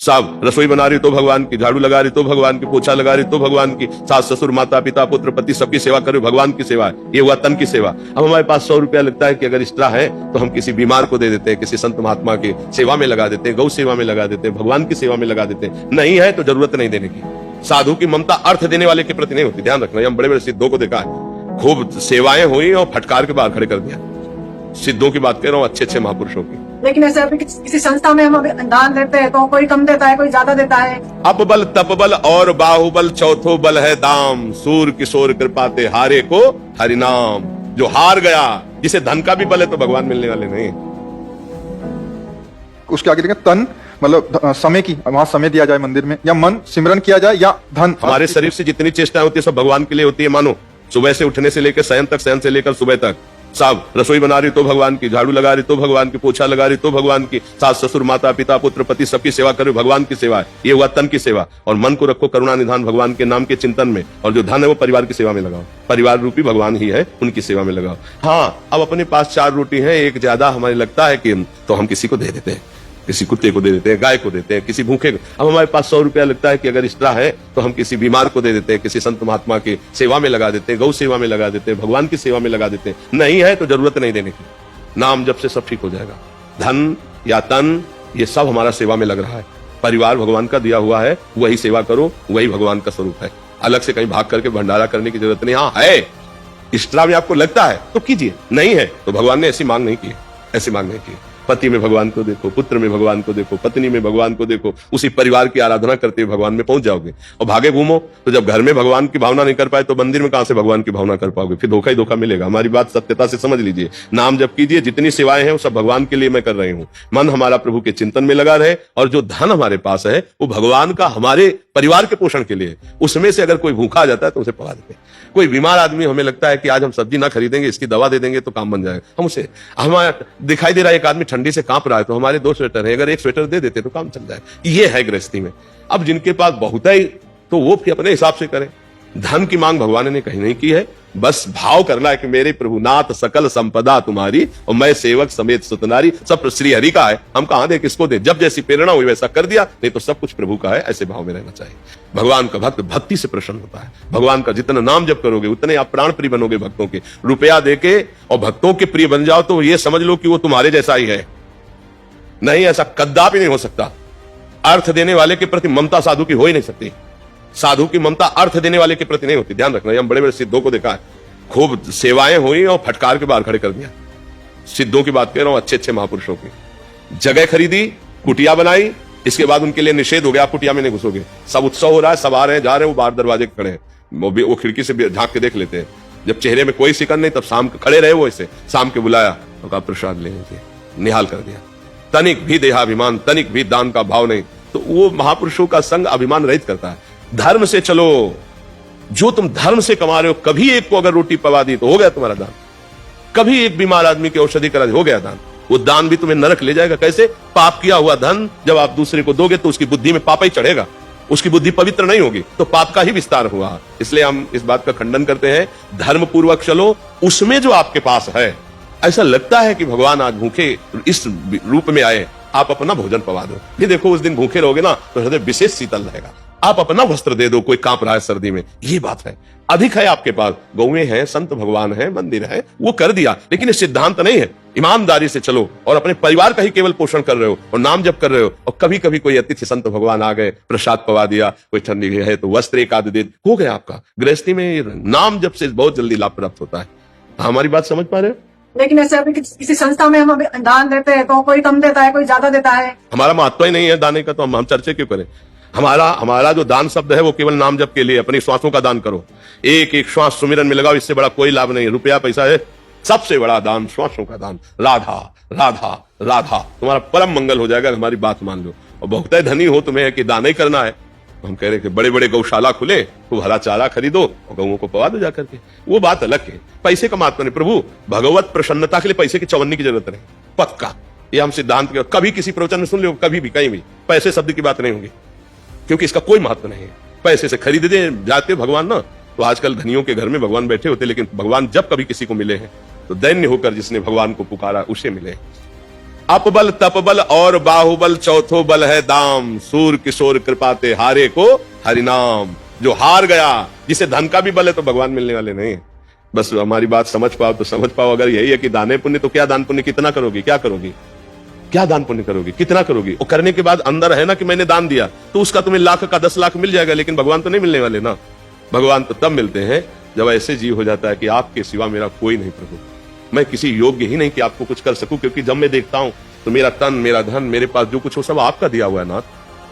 साहब रसोई बना रही तो भगवान की, झाड़ू लगा रही तो भगवान की, पोछा लगा रही तो भगवान की, सास ससुर माता पिता पुत्र पति सबकी सेवा कर रहे हो, भगवान की सेवा है। ये हुआ तन की सेवा। अब हमारे पास 100 रुपया लगता है कि अगर एक्स्ट्रा है तो हम किसी बीमार को दे देते हैं, किसी संत महात्मा की सेवा में लगा देते हैं, गौ सेवा में लगा देते हैं, भगवान की सेवा में लगा देते हैं। नहीं है तो जरूरत नहीं देने की। साधु की ममता अर्थ देने वाले के प्रति नहीं होती, ध्यान रखना। हम बड़े बड़े सिद्धों को देखा है, खूब सेवाएं हुई और फटकार के बाहर खड़े कर दिया। सिद्धों की बात कर रहा हूँ, अच्छे अच्छे महापुरुषों की। लेकिन ऐसे अभी किसी संस्था में हम दान देते हैं तो कोई कम देता है, कोई ज्यादा देता है। अप बल तप बल और बाहुबल चौथो बल है दाम, सूर किशोर कृपाते हारे को हरिनाम। जो हार गया, जिसे धन का भी बल है तो भगवान मिलने वाले नहीं। उसके आगे देखें, तन मतलब समय की, वहां समय दिया जाए मंदिर में, या मन सिमरन किया जाए, या धन। हमारे शरीर से जितनी चेष्टाएं होती है सब भगवान के लिए होती है। मानो सुबह से उठने से लेकर शयन तक, शयन से लेकर सुबह तक। साहब रसोई बना रही तो भगवान की, झाड़ू लगा रही तो भगवान की, पोछा लगा रही तो भगवान की, सास ससुर माता पिता पुत्र पति सबकी सेवा कर रहे हो, भगवान की सेवा है। ये हुआ तन की सेवा। और मन को रखो करुणा निधान भगवान के नाम के चिंतन में, और जो धन है वो परिवार की सेवा में लगाओ। परिवार रूपी भगवान ही है, उनकी सेवा में लगाओ। हाँ, अब अपने पास 4 रोटी है, एक ज्यादा हमें लगता है कि तो हम किसी को दे देते हैं, किसी कुत्ते को दे देते हैं, गाय को देते हैं, किसी भूखे को। अब हमारे पास 100 रुपया लगता है कि अगर एक्स्ट्रा है तो हम किसी बीमार को दे देते हैं, किसी संत महात्मा की सेवा में लगा देते हैं, गौ सेवा में लगा देते हैं, भगवान की सेवा में लगा देते हैं। नहीं है तो जरूरत नहीं देने की। नाम जब से सब ठीक हो जाएगा। धन या तन ये सब हमारा सेवा में लग रहा है। परिवार भगवान का दिया हुआ है, वही सेवा करो, वही भगवान का स्वरूप है। अलग से कहीं भाग करके भंडारा करने की जरूरत नहीं। हाँ है, एक्स्ट्रा में आपको लगता है तो कीजिए, नहीं है तो भगवान ने ऐसी मांग नहीं की, ऐसी मांग नहीं की। पति में भगवान को देखो, पुत्र में भगवान को देखो, पत्नी में भगवान को देखो, उसी परिवार की आराधना करते हुए भगवान में पहुंच जाओगे। और भागे घूमो तो जब घर में भगवान की भावना नहीं कर पाए तो मंदिर में कहां से भगवान की भावना कर पाओगे? फिर धोखा ही धोखा मिलेगा। हमारी बात सत्यता से समझ लीजिए। नाम जप कीजिए, जितनी सेवाएं हैं वो सब भगवान के लिए मैं कर रही हूँ। मन हमारा प्रभु के चिंतन में लगा रहे, और जो धन हमारे पास है वो भगवान का हमारे परिवार के पोषण के लिए। उसमें से अगर कोई भूखा आ जाता है तो उसे पका देते हैं। कोई बीमार आदमी, हमें लगता है कि आज हम सब्जी ना खरीदेंगे, इसकी दवा दे देंगे तो काम बन जाएगा, हम उसे, हमें दिखाई दे रहा है एक आदमी ठंडी से कांप रहा है तो हमारे 2 स्वेटर है, अगर 1 स्वेटर दे देते तो काम चल जाएगा। ये है गृहस्थी में। अब जिनके पास बहुत है तो वो अपने हिसाब से करें। धन की मांग भगवान ने कहीं नहीं की है। बस भाव करना है कि मेरे प्रभुनाथ सकल संपदा तुम्हारी और मैं सेवक समेत सुतनारी। सब श्री हरि का है, हम कहां दे, किसको दे? जब जैसी प्रेरणा हुई वैसा कर दिया, नहीं तो सब कुछ प्रभु का है। ऐसे भाव में रहना चाहिए। भगवान का भक्त भक्ति से प्रसन्न होता है। भगवान का जितना नाम जप करोगे उतने आप प्राण प्रिय बनोगे भक्तों के। रुपया देके और भक्तों के प्रिय बन जाओ तो ये समझ लो कि वो तुम्हारे जैसा ही है। नहीं, ऐसा कदापि नहीं हो सकता। अर्थ देने वाले के प्रति ममता साधु की हो ही नहीं सकती। साधु की ममता अर्थ देने वाले के प्रति नहीं होती, ध्यान रखना। हम बड़े बड़े सिद्धों को देखा है, खूब सेवाएं हुई और फटकार के बाहर खड़े कर दिया। सिद्धों की बात कर रहा हूं, अच्छे अच्छे महापुरुषों की। जगह खरीदी, कुटिया बनाई, इसके बाद उनके लिए निषेध हो गया, आप कुटिया में नहीं घुसोगे। सब उत्सव हो रहा है, सब आ रहे हैं, जा रहे हैं, वो बाहर दरवाजे खड़े हैं, वो खिड़की से झांक के देख लेते हैं। जब चेहरे में कोई शिकन नहीं तब शाम खड़े रहे वो ऐसे। शाम के बुलाया तो कहा प्रसाद ले लीजिए, निहाल कर दिया। तनिक भी देहाभिमान, तनिक भी दान का भाव नहीं। तो वो महापुरुषों का संग अभिमान रहित करता है। धर्म से चलो, जो तुम धर्म से कमा रहे हो, कभी एक को अगर रोटी पवा दी तो हो गया तुम्हारा दान। कभी एक बीमार आदमी की औषधि करा दी, हो गया दान। वो दान भी तुम्हें नरक ले जाएगा। कैसे? पाप किया हुआ धन जब आप दूसरे को दोगे तो उसकी बुद्धि में पाप ही चढ़ेगा, उसकी बुद्धि पवित्र नहीं होगी, तो पाप का ही विस्तार हुआ। इसलिए हम इस बात का खंडन करते हैं। धर्म पूर्वक चलो, उसमें जो आपके पास है। ऐसा लगता है कि भगवान आज भूखे इस रूप में आए, आप अपना भोजन पवा दो, फिर देखो उस दिन भूखे रहोगे ना तो हृदय विशेष शीतल रहेगा। आप अपना वस्त्र दे दो, कोई कांप रहा है सर्दी में, ये बात है। अधिक है आपके पास, गौएं हैं, संत भगवान है, मंदिर है, वो कर दिया, लेकिन ये सिद्धांत नहीं है। ईमानदारी से चलो और अपने परिवार का ही केवल पोषण कर रहे हो और नाम जप कर रहे हो। और कभी कभी कोई अतिथि संत भगवान आ गए, प्रसाद पवा दिया, कोई ठंडी है तो वस्त्र एक आध दे, हो गया आपका। गृहस्थी में नाम जप से बहुत जल्दी लाभ प्राप्त होता है। हमारी बात समझ पा रहे हो? लेकिन ऐसे अभी किसी संस्था में हम दान देते हैं तो कोई कम देता है, कोई ज्यादा देता है। हमारा महत्व ही नहीं है दाने का, तो हम चर्चा क्यों करें? हमारा जो दान शब्द है वो केवल नाम जप के लिए। अपनी श्वासों का दान करो, एक एक श्वास सुमिरन में लगाओ, इससे बड़ा कोई लाभ नहीं है। रुपया पैसा है, सबसे बड़ा दान श्वासों का दान। राधा राधा राधा, तुम्हारा परम मंगल हो जाएगा। हमारी बात मान लो। और बहुत धनी हो तुम्हें कि दान ही करना है, हम कह रहे कि बड़े बड़े गौशाला खुले तो हरा चारा खरीदो और गौओं को पवा दो जाकर के, वो बात अलग है। पैसे का महत्व नहीं। प्रभु भगवत प्रसन्नता के लिए पैसे की चवन्नी की जरूरत नहीं, पक्का। ये हम सिद्धांत के कभी किसी प्रवचन में सुन लो, कभी भी कहीं भी पैसे शब्द की बात नहीं होगी, क्योंकि इसका कोई महत्व नहीं है। पैसे से खरीद दे जाते भगवान ना, तो आजकल धनियों के घर में भगवान बैठे होते, लेकिन भगवान जब कभी किसी को मिले हैं तो दैन्य होकर जिसने भगवान को पुकारा उसे मिले। अपबल तपबल और बाहुबल चौथो बल है दाम, सूर किशोर कृपाते हारे को हरिनाम। जो हार गया, जिसे धन का भी बल है तो भगवान मिलने वाले नहीं है। बस हमारी बात समझ पाओ तो समझ पाओ। अगर यही है कि दाने पुण्य, तो क्या दान पुण्य कितना करोगी, क्या करोगी, क्या दान पुण्य करोगी, कितना करोगी? और करने के बाद अंदर है ना कि मैंने दान दिया, तो उसका तुम्हें लाख का 10 लाख मिल जाएगा, लेकिन भगवान तो नहीं मिलने वाले ना। भगवान तो तब मिलते हैं जब ऐसे जीव हो जाता है कि आपके सिवा मेरा कोई नहीं प्रभु, मैं किसी योग्य ही नहीं कि आपको कुछ कर सकूं, क्योंकि जब मैं देखता हूं तो मेरा तन, मेरा धन, मेरे पास जो कुछ हो सब आपका दिया हुआ है नाथ,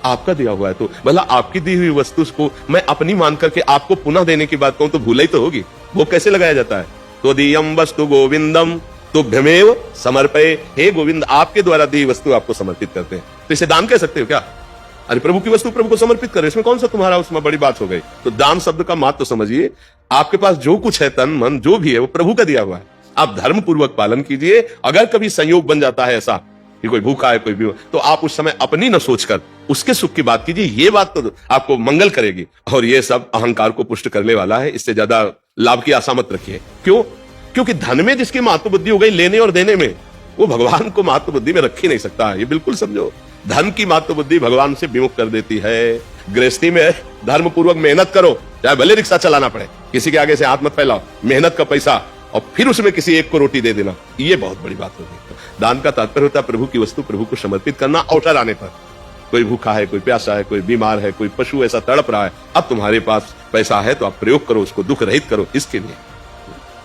आपका दिया हुआ है। तो भला आपकी दी हुई वस्तु को मैं अपनी मान करके आपको पुनः देने की बात कहूं तो भूल ही तो होगी। वो कैसे लगाया जाता है? तो दीयम वस्तु गोविंदम तुभ्यमेव समर्पये, हे गोविंद आपके द्वारा दी वस्तु आपको समर्पित करते हैं। तो इसे दान कह सकते हो क्या? अरे प्रभु की वस्तु प्रभु को समर्पित करे, इसमें कौन सा तुम्हारा उसमें बड़ी बात हो गई? तो दान शब्द का महत्व तो समझिए, आपके पास जो कुछ है, तन मन जो भी है, वो प्रभु का दिया हुआ है। आप धर्म पूर्वक पालन कीजिए। अगर कभी संयोग बन जाता है ऐसा कि कोई भूखा है, कोई भी, तो आप उस समय अपनी न सोचकर उसके सुख की बात कीजिए। ये बात तो आपको मंगल करेगी। और ये सब अहंकार को पुष्ट करने वाला है। इससे ज्यादा लाभ की आशा मत रखिए। क्यों? क्योंकि धन में जिसकी महत्व बुद्धि हो गई लेने और देने में, वो भगवान को महत्व बुद्धि में रख ही नहीं सकता। ये बिल्कुल समझो। धन की महत्व बुद्धि भगवान से विमुख कर देती है। गृहस्थी में धर्म पूर्वक मेहनत करो, चाहे भले रिक्शा चलाना पड़े, किसी के आगे से हाथ मत फैलाओ, मेहनत का पैसा, और फिर उसमें किसी एक को रोटी दे देना, ये बहुत बड़ी बात होगी। दान का तात्पर्य होता है प्रभु की वस्तु प्रभु को समर्पित करना। अवसर आने पर कोई भूखा है, कोई प्यासा है, कोई बीमार है, कोई पशु ऐसा तड़प रहा है, अब तुम्हारे पास पैसा है तो आप प्रयोग करो, उसको दुख रहित करो, इसके लिए